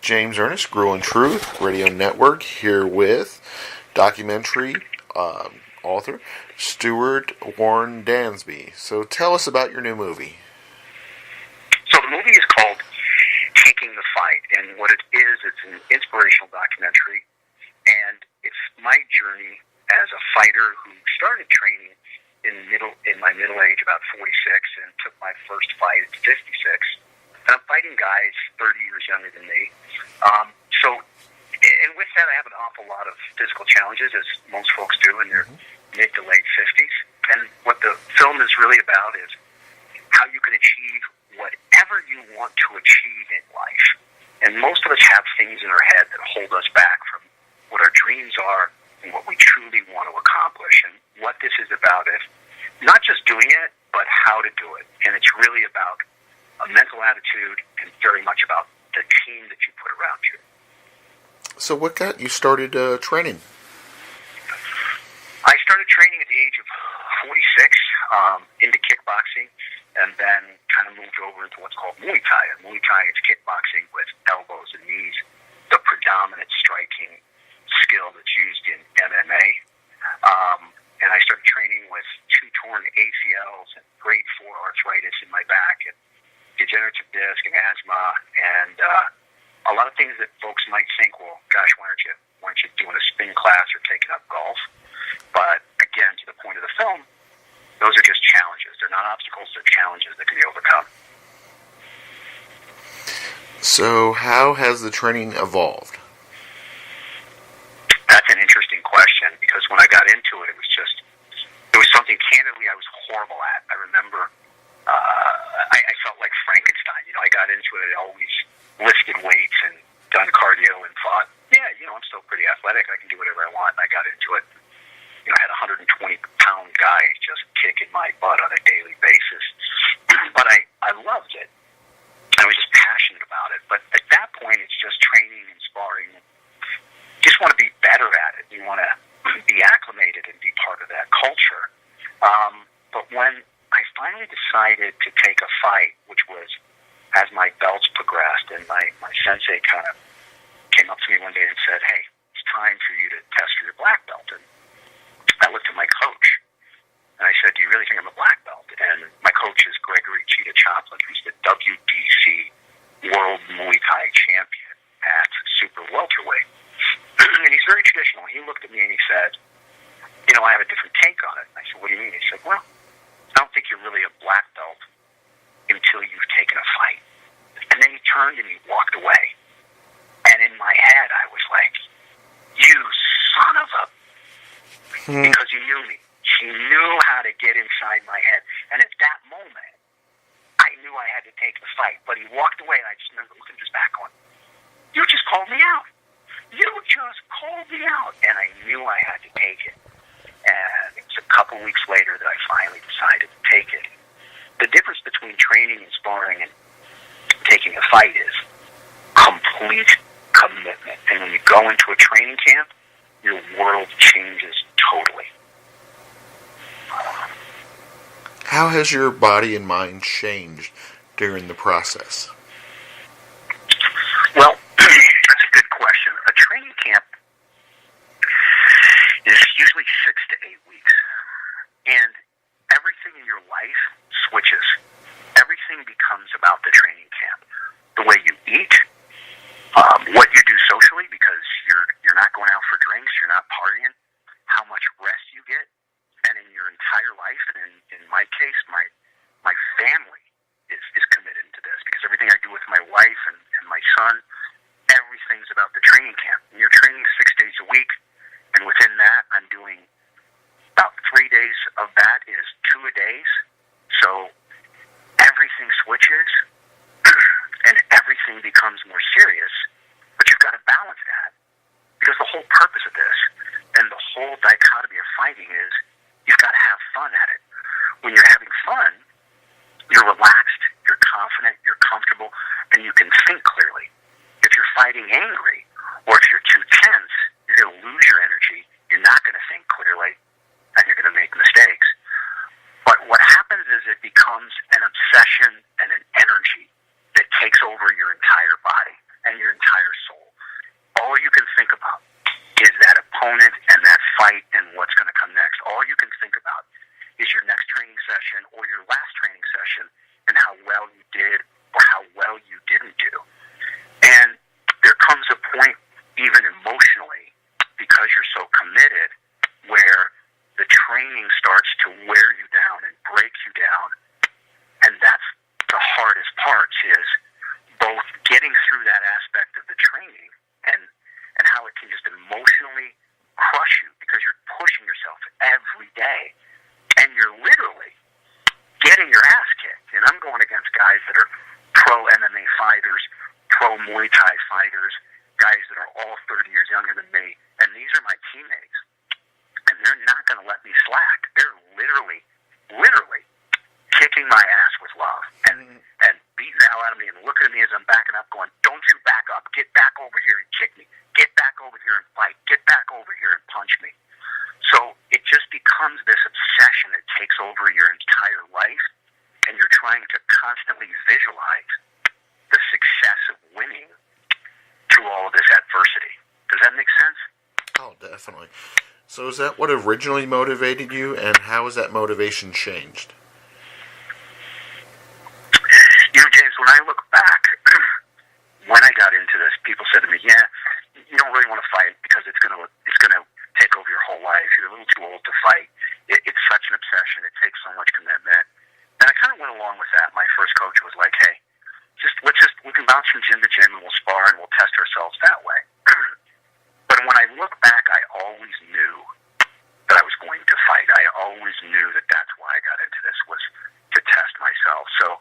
James Ernest, Gruel and Truth Radio Network, here with documentary author Stuart Warren Dansby. So tell us about your new movie. So the movie is called Taking the Fight, and what it is, it's an inspirational documentary, and it's my journey as a fighter who started training in my middle age, about 46, and took my first fight at 56. And I'm fighting guys 30 years younger than me. And with that, I have an awful lot of physical challenges, as most folks do in their mid to late 50s. And what the film is really about is how you can achieve whatever you want to achieve in life. And most of us have things in our head that hold us back from what our dreams are and what we truly want to accomplish. And what this is about is not just doing it, but how to do it. And it's really about a mental attitude and very much about the team that you put around you. So what got you started training? I started training at the age of 46 into kickboxing, and then kind of moved over into what's called Muay Thai. And Muay Thai is kickboxing with elbows and knees, the predominant striking skill that's used in MMA. And I started training with 2 torn ACLs and grade 4 arthritis in my back and degenerative disc and asthma and a lot of things that folks might think, well, gosh, why aren't you doing a spin class or taking up golf? But again, to the point of the film, those are just challenges. They're not obstacles, they're challenges that can be overcome. So how has the training evolved? That's an interesting question, because when I got into it, it was something candidly I was horrible at. I remember I felt like Frankenstein. I got into it, I always lifted weights and done cardio and thought, I'm still pretty athletic, I can do whatever I want. And I got into it. I had 120-pound guys just kicking my butt on a daily basis. But I loved it. I was just passionate about it. But at that point, it's just training and sparring. You just want to be better at it. You want to be acclimated and be part of that culture. But when I finally decided to take a fight, which was as my belts progressed, and my sensei kind of came up to me one day and said, hey, it's time for you to test for your black belt. And I looked at my coach, and I said, do you really think I'm a black belt? And my coach is Gregory Cheetah Choplin, who's the WDC World Muay Thai champion at super welterweight. And he's very traditional. He looked at me and he said, I have a different take on it. And I said, what do you mean? He said, well, I don't think you're really a black belt until you've taken a fight. And then he turned and he walked away. And in my head, I was like, you son of a... Because he knew me. He knew how to get inside my head. And at that moment, I knew I had to take the fight. But he walked away, and I just remember looking at his back going, you just called me out. You just called me out. And I knew I had to take it. And it was a couple weeks later that I finally decided to take it. The difference between training and sparring and taking a fight is complete commitment. And when you go into a training camp, your world changes totally. How has your body and mind changed during the process? Well, that's a good question. A training camp is usually 6 to 8 weeks. And everything in your life switches. Everything becomes about the training camp. The way you eat, what you do socially, because you're not going out for drinks, you're not partying, how much rest you get, and in your entire life, and in my case, my family is committed to this, because everything I do with my wife and my son, everything's about the training camp. And you're training 6 days a week, and within that, I'm doing about 3 days of that is 2-a-days. So everything switches, and everything becomes more serious, but you've got to balance that. Because the whole purpose of this, and the whole dichotomy of fighting is, you've got to have fun at it. When you're having fun, you're relaxed, you're confident, you're comfortable, and you can think clearly. If you're fighting angry, or if you're too tense, you're going to lose your energy, you're not going to think clearly, and you're going to make mistakes. But what happens is it becomes an obsession and an energy that takes over your entire body and your entire opponent and that fight and what's going to come next. All you can think about is your next training session or your last training session and how well you did or how well you didn't do. And there comes a point, even emotionally, because you're so committed, where the training starts to wear you down and break you down. And that's the hardest part, is both getting through that aspect of the training and how it can just emotionally crush you because you're pushing yourself every day. And you're literally getting your ass kicked. And I'm going against guys that are pro MMA fighters, pro Muay Thai fighters, guys that are all 30 years younger than me. And these are my teammates. And they're not going to let me slack. They're literally kicking my ass with love and beating the hell out of me and looking at me as I'm backing up going, don't you back up. Get back over here and kick me. Get back over here and fight. Get back over here and punch me. So it just becomes this obsession that takes over your entire life, and you're trying to constantly visualize the success of winning through all of this adversity. Does that make sense? Oh, definitely. So is that what originally motivated you, and how has that motivation changed? You know, James, when I look back, when I got into this, people said to me, yeah, you don't really want to fight because it's gonna take over your whole life. You're a little too old to fight. It's such an obsession. It takes so much commitment. And I kind of went along with that. My first coach was like, hey, we can bounce from gym to gym and we'll spar and we'll test ourselves that way. But when I look back, I always knew that I was going to fight. I always knew that that's why I got into this, was to test myself. So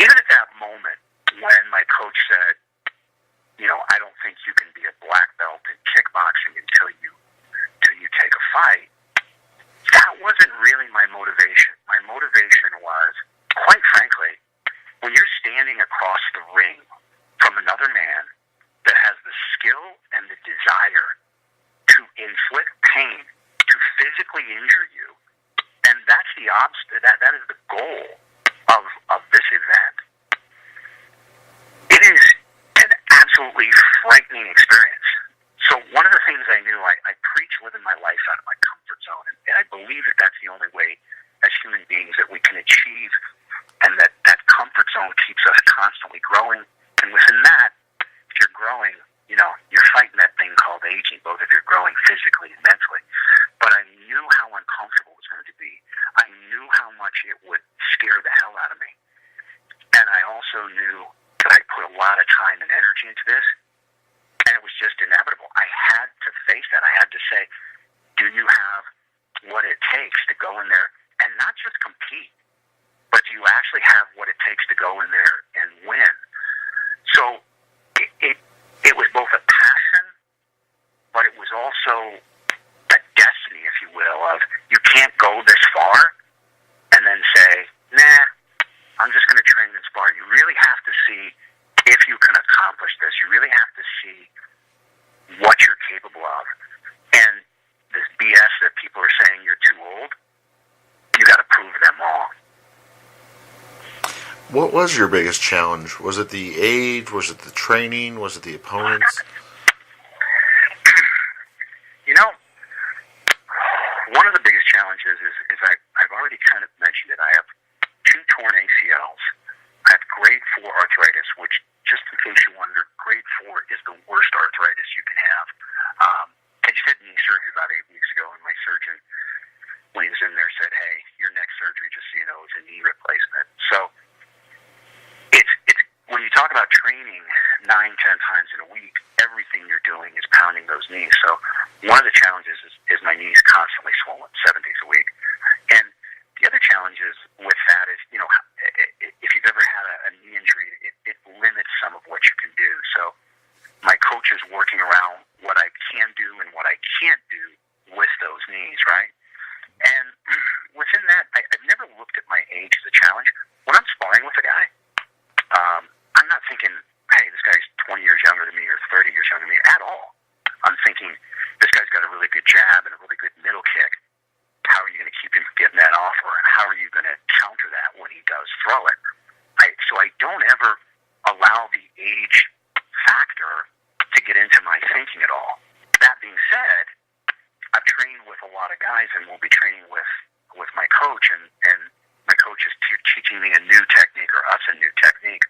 even at that moment when my coach said, you know, I don't think you can be a black belt in kickboxing until you take a fight, that wasn't really my motivation. My motivation was, quite frankly, when you're standing across the ring from another man that has the skill and the desire to inflict pain, to physically injure you, and that's the that is the goal of this event. It is an absolutely frightening experience. So one of the things I knew, I preach living my life out of my comfort zone, and I believe that that's the only way as human beings that we can achieve, and that comfort zone keeps us constantly growing. And within that, if you're growing, you know, you're fighting that thing called aging, both if you're growing physically and mentally. But I knew how uncomfortable it was going to be. I knew how much it would scare the hell out of me. And I also knew that I put a lot of time and energy into this, and it was just inevitable. I had to face that. I had to say, do you have what it takes to go in there and not just compete, but do you actually have what it takes to go in there and win? So it was both a passion, but it was also a destiny, if you will, of you can't go this far and then say, nah, I'm just going to train and spar. You really have to see if you can accomplish this. You really have to see what you're capable of. And this BS that people are saying you're too old, you got to prove them wrong. What was your biggest challenge? Was it the age? Was it the training? Was it the opponents? You know, one of the biggest challenges is I've already kind of mentioned it. I have 2 torn ACLs. I have grade 4 arthritis, which, just in case you wonder, grade 4 is the worst arthritis you can have. I just had knee surgery about 8 weeks ago, and my surgeon, when he was in there, said, hey, your next surgery, just so you know, is a knee replacement. So it's when you talk about training 9-10 times in a week, everything you're doing is pounding those knees. So one of the challenges is my knees constantly swollen 7 days a week. And the other challenges with that is, you know, if you've ever had a knee injury, it limits some of what you can do. So my coach is working around what I can do and what I can't do with those knees, right? And within that, I've never looked at my age as a challenge. When I'm sparring with a guy, I'm not thinking, hey, this guy's 20 years younger than me or 30 years younger than me at all. I'm thinking, this guy's got a really good jab and a really good middle kick. How are you going to keep him from getting that off, or how are you going to counter that? guys and we'll be training with my coach, and my coach is teaching me a new technique or us a new technique,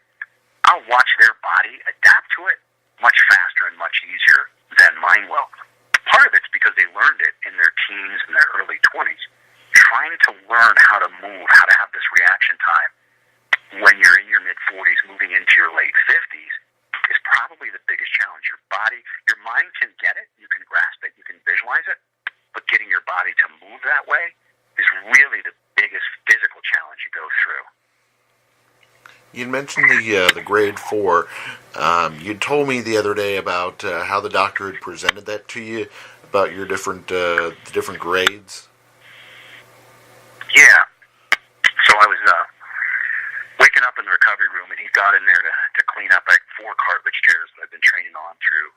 I'll watch their body adapt to it much faster and much easier than mine will. Part of it's because they learned it in their teens and their early 20s. Trying to learn how to move, how to have this reaction time when you're in your mid-40s, moving into your late 50s, is probably the biggest challenge. Your body, your mind can get it, you can grasp it, you can visualize it, but getting your body to move that way is really the biggest physical challenge you go through. You mentioned the grade 4. You told me the other day about how the doctor had presented that to you, about your different grades. Yeah. So I was waking up in the recovery room, and he got in there to clean up like 4 cartilage tears that I've been training on through,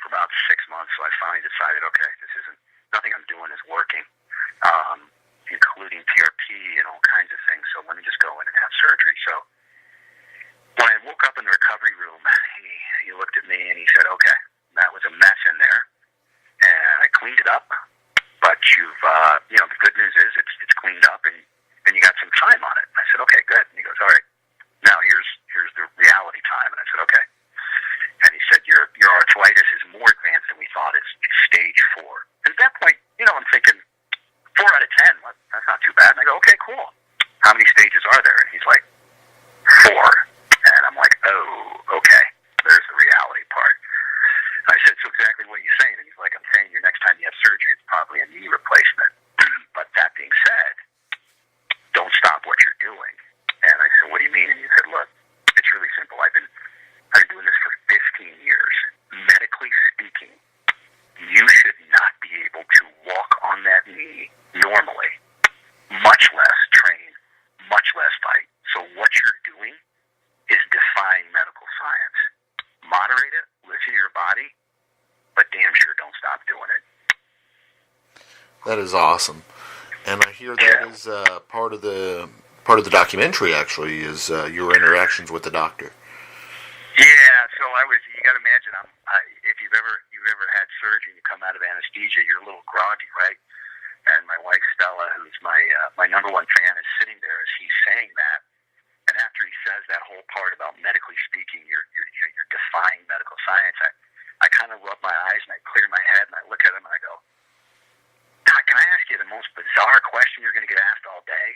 for about 6 months. So I finally decided, okay, nothing I'm doing is working, including PRP and all kinds of things. So let me just go in and have surgery. So when I woke up in the recovery room, he looked at me and he said, okay, that was a mess in there, and I cleaned it up. But the good news is it's cleaned up and you got some time on it. I said, okay, good. And he goes, all right, now here's the reality time. And I said, okay. And he said, your arthritis is more advanced than we thought. It's stage 4. And at that point, I'm thinking 4 out of 10. Well, that's not too bad. And I go, okay, cool. How many stages are there? And he's like, 4. And I'm like, oh, okay. There's the reality part. I said, so exactly what are you saying? And he's like, I'm saying your next time you have surgery, it's probably a knee replacement. But that being said, don't stop what you're doing. And I said, what do you mean? And he said, look, it's really simple. I've been doing this for 15 years. Medically speaking, you should not be able to walk on that knee normally, much less train, much less fight. So what you're doing is defying medical science. Moderate it, listen to your body, but damn sure don't stop doing it. That is awesome, and I hear that is part of the documentary. Actually, is your interactions with the doctor. Yeah, so you got to imagine, if you've ever had surgery and you come out of anesthesia, you're a little groggy, right? And my wife Stella, who's my number one fan, is sitting there as he's saying that. And after he says that whole part about medically speaking, you're defying medical science, I kind of rub my eyes and I clear my head and I look at him and I go, Doc, can I ask you the most bizarre question you're going to get asked all day?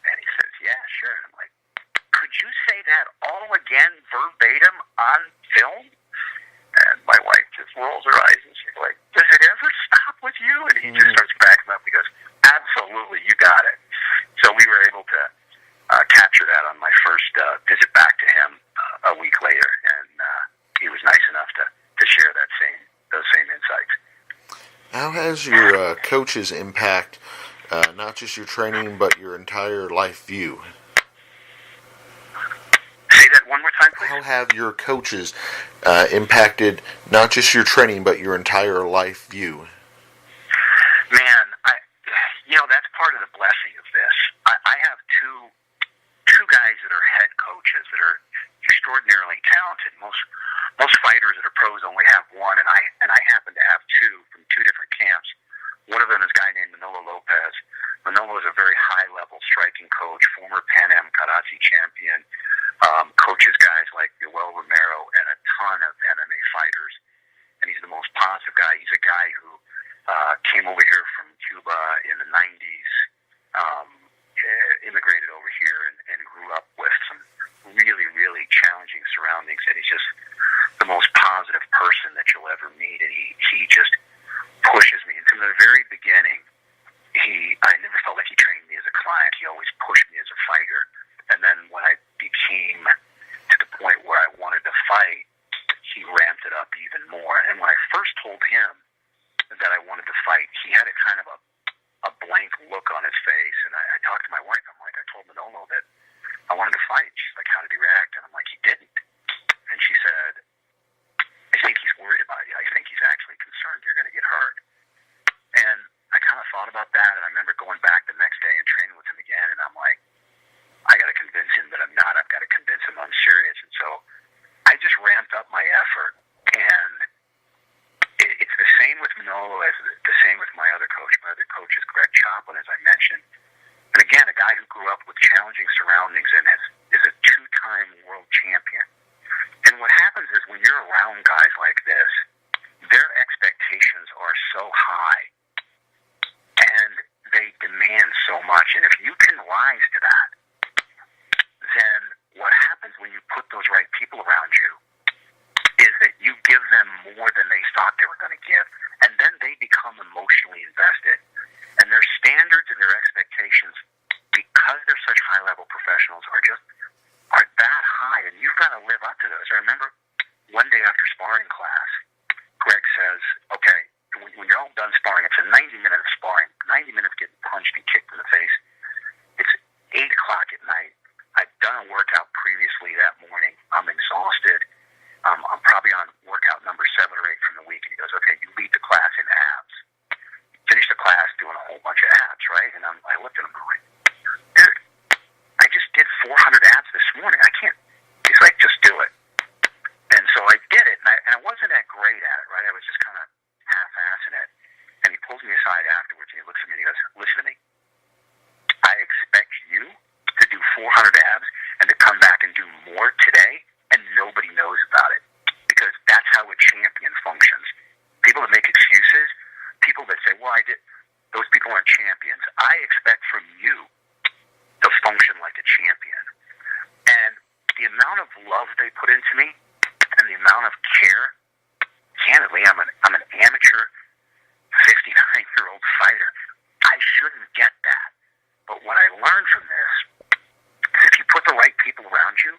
And he says, yeah, sure. And I'm like, could you say that all again verbatim on film? And my wife just rolls her eyes and she's like, does it ever stop with you? And he just starts cracking up. He goes, absolutely, you got it. So we were able to capture that on my first visit back to him a week later, and he was nice enough to share those same insights. How has your coaches impact not just your training but your entire life view? Say that one more time, please. How have your coaches impacted not just your training but your entire life view? Man, that's part of the blessing of this. I have two guys that are head coaches that are extraordinarily talented. Most fighters that are pros only have one, and I happen to have 2 from 2 different camps. One of them is a guy named Manolo Lopez. Manolo is a very high-level striking coach, former Pan Am karate champion, coaches guys like Yoel Romero and a ton of MMA fighters, and he's the most positive guy. He's a guy who came over here from Cuba in the 90s, immigrated over here and grew up with some really, really challenging surroundings, and he's just the most positive person that you'll ever meet, and he just pushes me. And from the very beginning, one day after sparring class, Greg says, okay, when you're all done sparring, it's a 90-minute of sparring, 90 minutes getting punched and kicked in the face. It's 8 o'clock at night. I've done a workout previously that morning. I'm exhausted. I'm probably on workout number 7 or 8 from the week. And he goes, okay, you lead the class in abs. Finish the class doing a whole bunch of abs, right? And I looked at him and I'm like, dude, I just did 400 abs this morning. I can't. He's like, just do it. And so I did it, and I wasn't that great at it, right? I was just kind of half-assing it. And he pulls me aside afterwards, and he looks at me and he goes, listen to me. I expect you to do 400 abs and to come back and do more today, and nobody knows about it. Because that's how a champion functions. People that make excuses, people that say, well, I did, those people aren't champions. I expect from you to function like a champion. And the amount of love they put into me, and the amount of care, candidly, I'm an amateur 59-year-old fighter. I shouldn't get that. But what I learned from this is if you put the right people around you,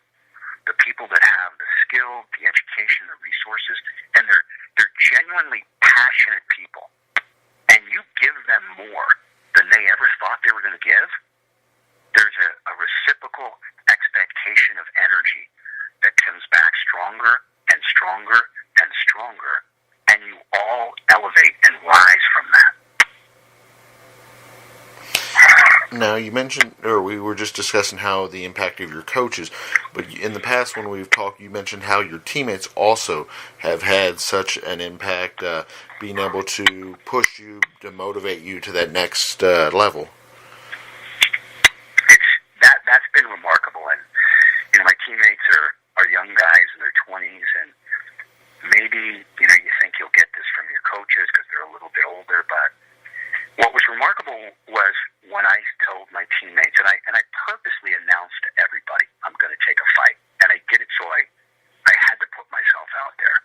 the people that have the skill, the education, the resources, and they're genuinely passionate people, and you give them more than they ever thought they were going to give, there's a reciprocal expectation of energy that comes back stronger and stronger and stronger, and you all elevate and rise from that. Now, you mentioned, or we were just discussing how the impact of your coaches, but in the past when we've talked, you mentioned how your teammates also have had such an impact, being able to push you, to motivate you to that next level. That's been remarkable, and my teammates are young guys in their 20s, and maybe you think you'll get this from your coaches because they're a little bit older. But what was remarkable was when I told my teammates, and I purposely announced to everybody I'm going to take a fight, and I did it so I had to put myself out there.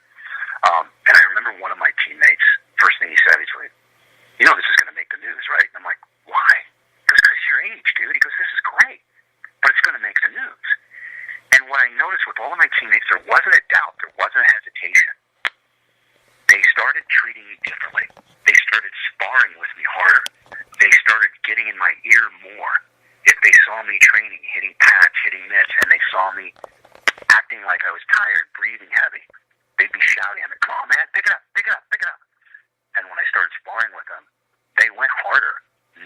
And I remember one of my teammates, first thing he said, he's like, this is going to make the news, right? And I'm like, why? Because your age, dude. He goes, this is great, but it's going to make the news. And what I noticed with all of my teammates, there wasn't a doubt, there wasn't a hesitation. They started treating me differently. They started sparring with me harder. They started getting in my ear more. If they saw me training, hitting pads, hitting mitts, and they saw me acting like I was tired, breathing heavy, they'd be shouting at me, come on, man, pick it up, pick it up, pick it up. And when I started sparring with them, they went harder.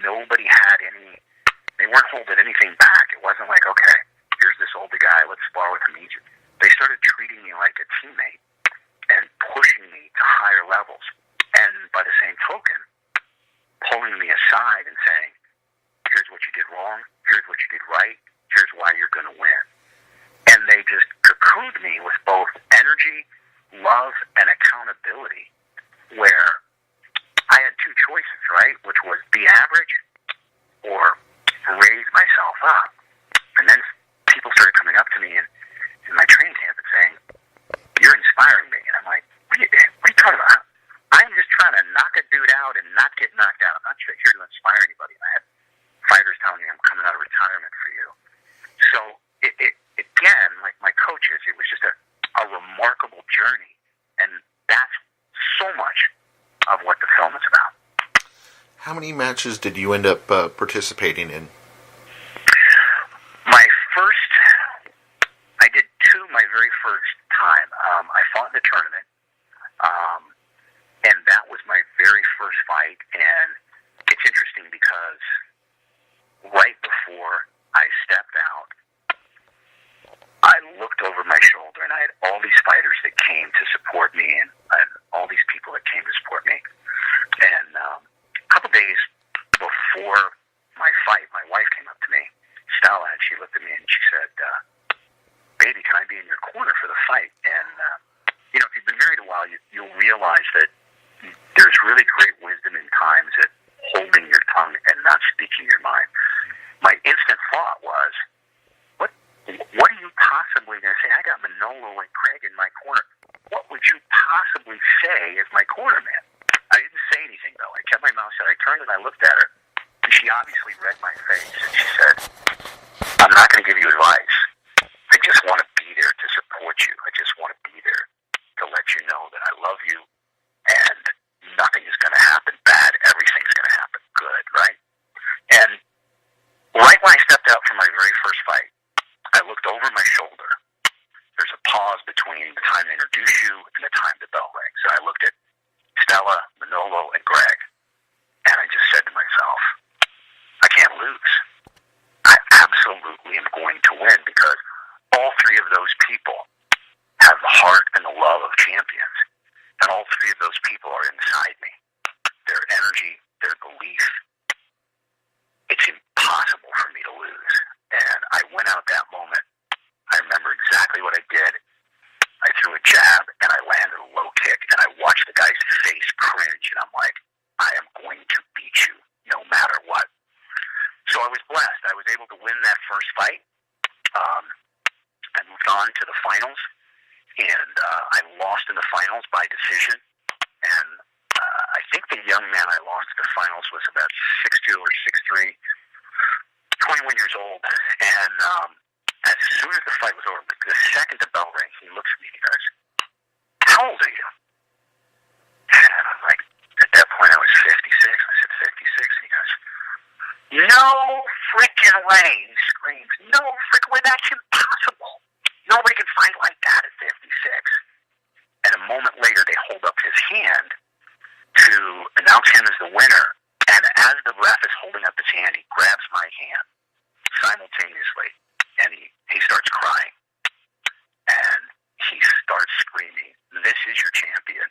They weren't holding anything back. It wasn't like, okay, here's this older guy, let's spar with him. They started treating me like a teammate and pushing me to higher levels. And by the same token, pulling me aside and saying, here's what you did wrong, here's what you did right, here's why you're going to win. And they just cocooned me with both energy, love, and accountability, where I had two choices, right? Which was be average or raise myself up. And then people started coming up to me in my training camp and saying, you're inspiring me. And I'm like, what are you talking about? I'm just trying to knock a dude out and not get knocked out. I'm not here to inspire anybody. And I had fighters telling me I'm coming out of retirement for you. So it again, like my coaches, it was just a remarkable journey. And that's so much of what the film is about. How many matches did you end up participating in? I did two my very first time. I fought in the tournament, and that was my very first fight. And it's interesting because right before I stepped out, I looked over my shoulder, and I had all these fighters that came to support me, and all these people that came to support me. And a couple days before my fight, my wife came up to me, Stella, and she looked at me and she said, baby, can I be in your corner for the fight? And, if you've been married a while, you'll realize that there's really great wisdom in times at holding your tongue and not speaking your mind. My instant thought was, what are you possibly going to say? I got Manolo and Craig in my corner. What would you possibly say as my corner man? I didn't say anything, though. I kept my mouth shut. I turned and I looked at her, and she obviously read my face, and she said, I'm not going to give you advice. I just want to be there to support you. I just want to be there introduce you and the time the bell rings. And I looked at Stella, Manolo, and Greg, and I just said to myself, I can't lose. I absolutely am going to win because all three of those people have the heart and the love of champions. And all three of those people are inside me. Their energy, their belief. It's impossible for me to lose. And I went out that moment. I remember exactly what I did. I threw a jab and I landed a low kick and I watched the guy's face cringe and I'm like, I am going to beat you no matter what. So I was blessed. I was able to win that first fight. I moved on to the finals and I lost in the finals by decision. And I think the young man I lost in the finals was about 6'2" or 6'3", 21 years old. And as soon as the fight was over, the second the bell rang, he looks at me and he goes, how old are you? And I'm like, at that point I was 56. I said, 56. And he goes, no freaking way. He screams, no freaking way. That's impossible. Nobody can fight like that at 56. And a moment later, they hold up his hand to announce him as the winner. And as the ref is holding up his hand, he grabs my hand simultaneously. And he starts crying. And he starts screaming, this is your champion.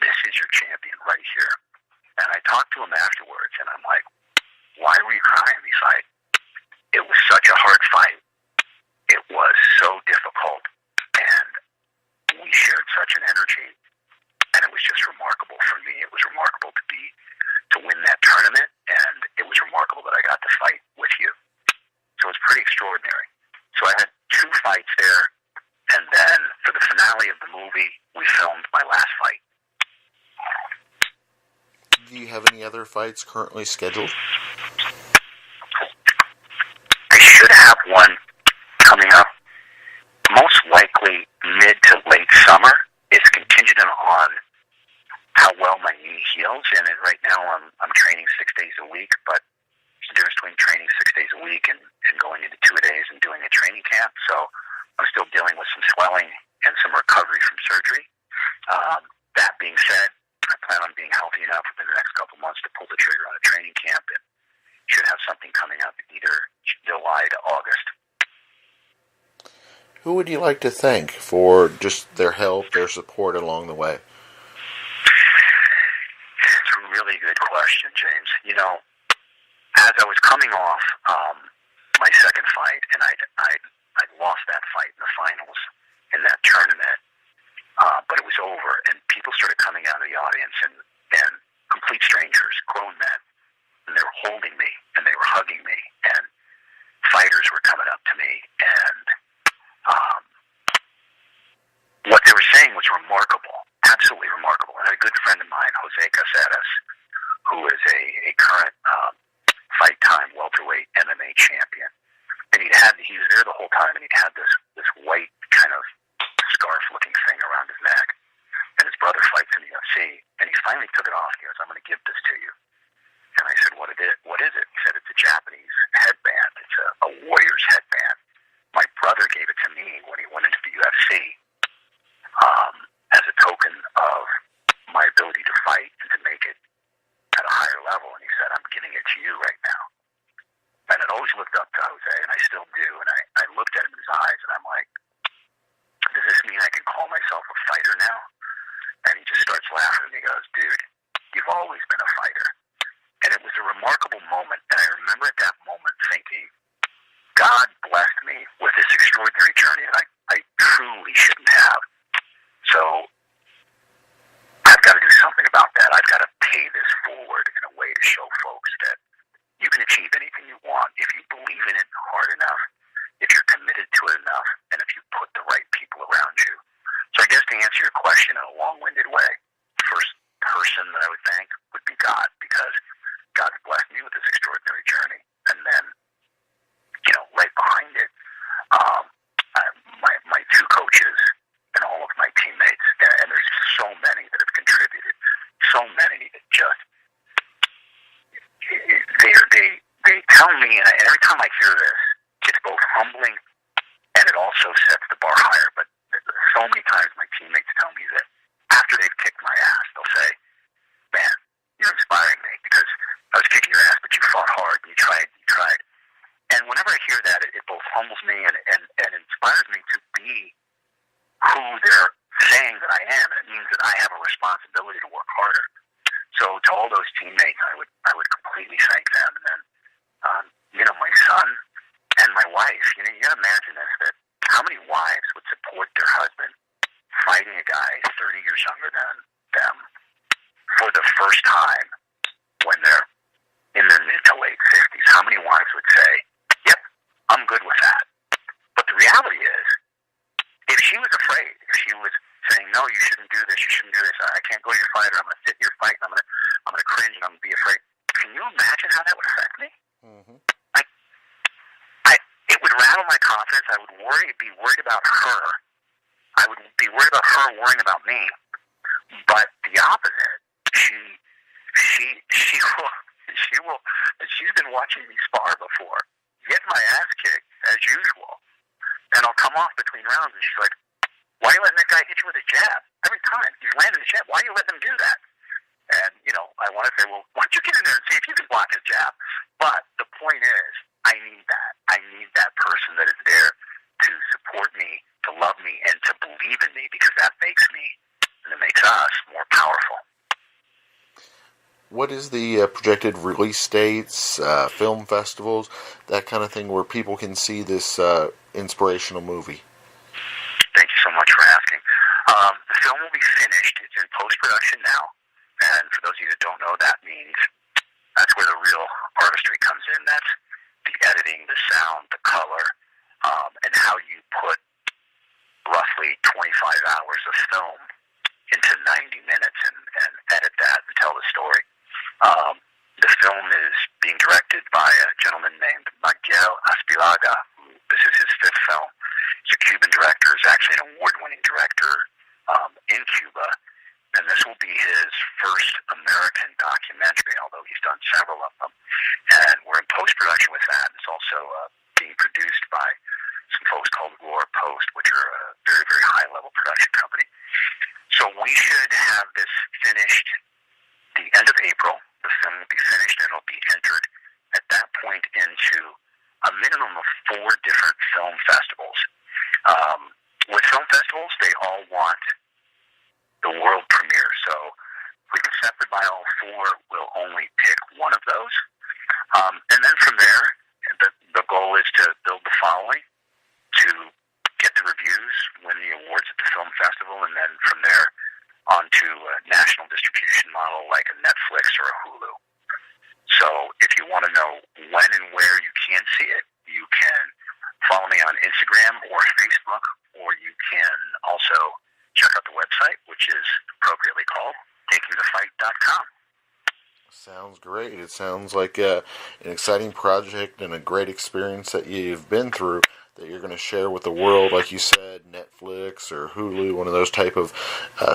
This is your champion right here. And I talked to him afterwards, and I'm like, why were you crying? He's like, it was such a hard fight. It was so difficult. And we shared such an energy. And it was just remarkable for me. It was remarkable to win that tournament. And it was remarkable that I got to fight with you. So it's pretty extraordinary. So I had 2 fights there, and then for the finale of the movie, we filmed my last fight. Do you have any other fights currently scheduled? I should have one coming up, most likely mid to late summer. It's contingent on how well my knee heals, and right now I'm training 6 days a week, but the difference between training 6 days a week and going into 2 days and doing a training camp. So I'm still dealing with some swelling and some recovery from surgery. That being said, I plan on being healthy enough within the next couple months to pull the trigger on a training camp and should have something coming up either July to August. Who would you like to thank for just their help, their support along the way? It's a really good question, James. You know, as I was coming off my second fight, and I lost that fight in the finals in that tournament, but it was over, and people started coming out of the audience, and complete strangers, grown men, and they were holding me, and they were hugging me, and fighters were coming up to me, and what they were saying was remarkable, absolutely remarkable. And a good friend of mine, Jose Caceres, who is a current fight time welterweight MMA champion, and he was there the whole time, and he'd had this white kind of scarf-looking thing around his neck, and his brother fights in the UFC, and he finally took it off. He goes, I'm going to give this to you. And I said, what is it? He said, it's a Japanese headband. It's a warrior's headband. My brother gave it to me when he went into the UFC as a token of my ability to fight and to make it at a higher level. And he said, I'm giving it to you right now. And I'd always looked up to Jose, and I still do. And I looked at him in his eyes, and I'm like, does this mean I can call myself a fighter now? And he just starts laughing, and he goes, dude, you've always been a fighter. And it was a remarkable moment. And I remember at that moment thinking, God blessed me with this extraordinary journey that I truly shouldn't have. So I've got to do something about that. I've got to pay this forward in a way to show folks that you can achieve anything you want if you believe in it hard enough, if you're committed to it enough, and if you put the right people around you. So I guess to answer your question in a long-winded way, the first person that I would thank would be God, because God's blessed me with this extraordinary journey. And then, right behind it, my 2 coaches and all of my teammates, and there's so many that have contributed, so many that just, they tell me, and every time I hear this, it's both humbling and it also sets the bar higher, but so many times my teammates tell me that after they've kicked my ass, they'll say, "Man, you're inspiring me because I was kicking your ass, but you fought hard and you tried, you tried." And whenever I hear that, it both humbles me and inspires me to be who they're saying that I am, and it means that I have a responsibility to work harder. So to all those teammates, I would completely thank them. And then, my son and my wife, you gotta imagine this, that how many wives would support their husband fighting a guy 30 years younger than them for the first time when they're in their mid to late 50s? How many wives would say, "Yep, I'm good with that"? But the reality is, if she was afraid, if she was saying, "No, you shouldn't do this, you shouldn't do this, I can't go to your fight, or I'm going to sit in your fight, and I'm gonna cringe, and I'm going to be afraid," can you imagine how that would affect me? Mm-hmm. It would rattle my confidence. I would be worried about her. I would be worried about her worrying about me. But the opposite, she will, and she's been watching me spar before, get my ass kicked as usual, and I'll come off between rounds, and she's like, "Why are you letting that guy hit you with a jab? Every time he's landing a jab, why are you letting him do that?" And, I want to say, "Well, why don't you get in there and see if you can block his jab?" But the point is, I need that. I need that person that is there to support me, to love me, and to believe in me, because that makes me, and it makes us, more powerful. What is the projected release dates, film festivals, that kind of thing, where people can see this inspirational movie? Thank you so much for asking. The film will be finished. It's in post-production now. And for those of you that don't know, that means that's where the real artistry comes in. That's the editing, the sound, the color, and how you put roughly 25 hours of film into 90 minutes and edit that and tell the story. The film is being directed by a gentleman named Miguel Aspilaga. This is his fifth film. He's a Cuban director. He's actually an award-winning director in Cuba. And this will be his first American documentary, although he's done several of them. And we're in post-production with that. It's also being produced by some folks called Roar Post, which are a very, very high-level production company. So we should have this finished the end of April. The film will be finished, and it'll be entered at that point into a minimum of 4 different film festivals. With film festivals, they all want the world premiere. So if we get accepted by all 4, we'll only pick one of those. And then from there, the goal is to build the following, to get the reviews, win the awards at the film festival, and then from there onto a national distribution model like a Netflix or a Hulu. So if you want to know when and where you can see it, you can follow me on Instagram or Facebook, or you can also check out the website, which is appropriately called takingthefight.com. Sounds great. It sounds like an exciting project and a great experience that you've been through that you're going to share with the world. Like you said, Netflix or Hulu, one of those type of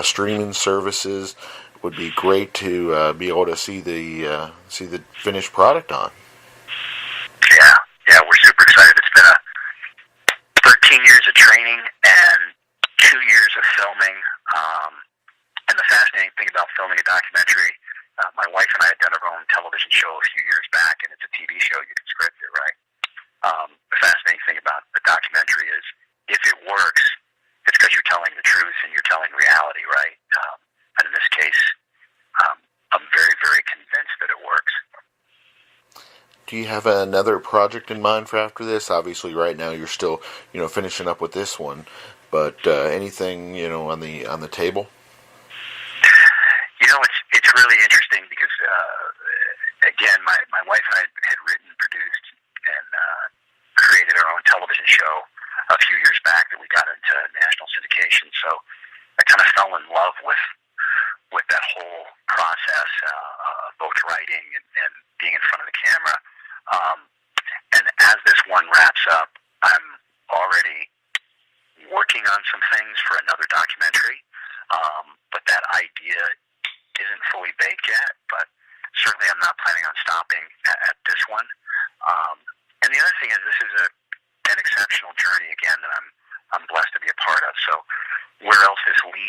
streaming services, would be great to be able to see the finished product on. Yeah, we're super excited. It's been 13 years of training and 2 years of filming. And the fascinating thing about filming a documentary, my wife and I had done our own television show a few years back, and it's a TV show. You can script it, right? The fascinating thing about a documentary is, if it works, it's because you're telling the truth and you're telling reality, right? And in this case, I'm very, very convinced that it works. Do you have another project in mind for after this? Obviously, right now you're still, finishing up with this one, but anything, on the table? It's really interesting because, again, my wife and I had written, produced, and created our own television show a few years back that we got into national syndication. So I kind of fell in love with that whole process, both writing and being in front of the camera. And as this one wraps up, I'm already working on some things for another documentary, but that idea isn't fully baked yet, but certainly I'm not planning on stopping at this one. And the other thing is, this is an exceptional journey, again, that I'm blessed to be a part of. So where else this leads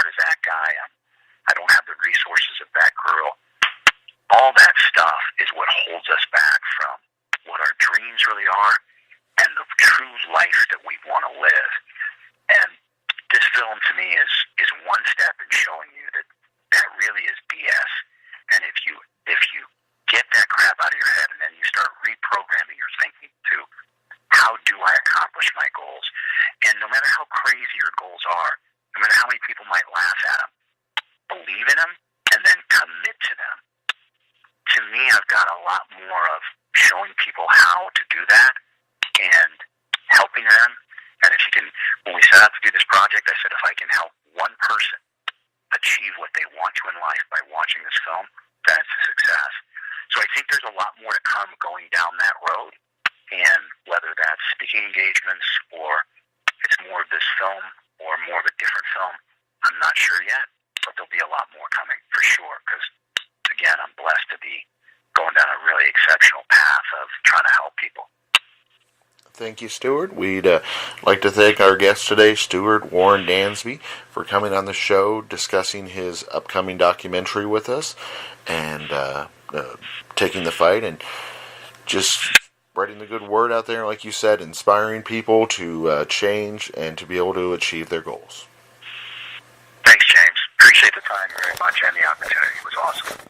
smart as that guy. I don't have the resources of that girl. All that stuff is what holds us back from what our dreams really are and the true life that we want to live. And this film, to me, is one step in showing you that that really is BS. And if you get that crap out of your head and then you start reprogramming your thinking to how do I accomplish my goals, and no matter how crazy your goals are, no matter how many people might laugh at them, believe in them and then commit to them. To me, I've got a lot more of showing people how to do that and helping them. And if you can, when we set out to do this project, I said if I can help one person achieve what they want to in life by watching this film, that's a success. So I think there's a lot more to come going down that road. And whether that's speaking engagements or it's more of this film or more of a different film, I'm not sure yet. But there'll be a lot more coming for sure. Because, again, I'm blessed to be going down a really exceptional path of trying to help people. Thank you, Stuart. We'd like to thank our guest today, Stuart Warren Dansby, for coming on the show, discussing his upcoming documentary with us, and taking the fight, and just spreading the good word out there, like you said, inspiring people to change and to be able to achieve their goals. Thanks, James. Appreciate the time very much and the opportunity. It was awesome.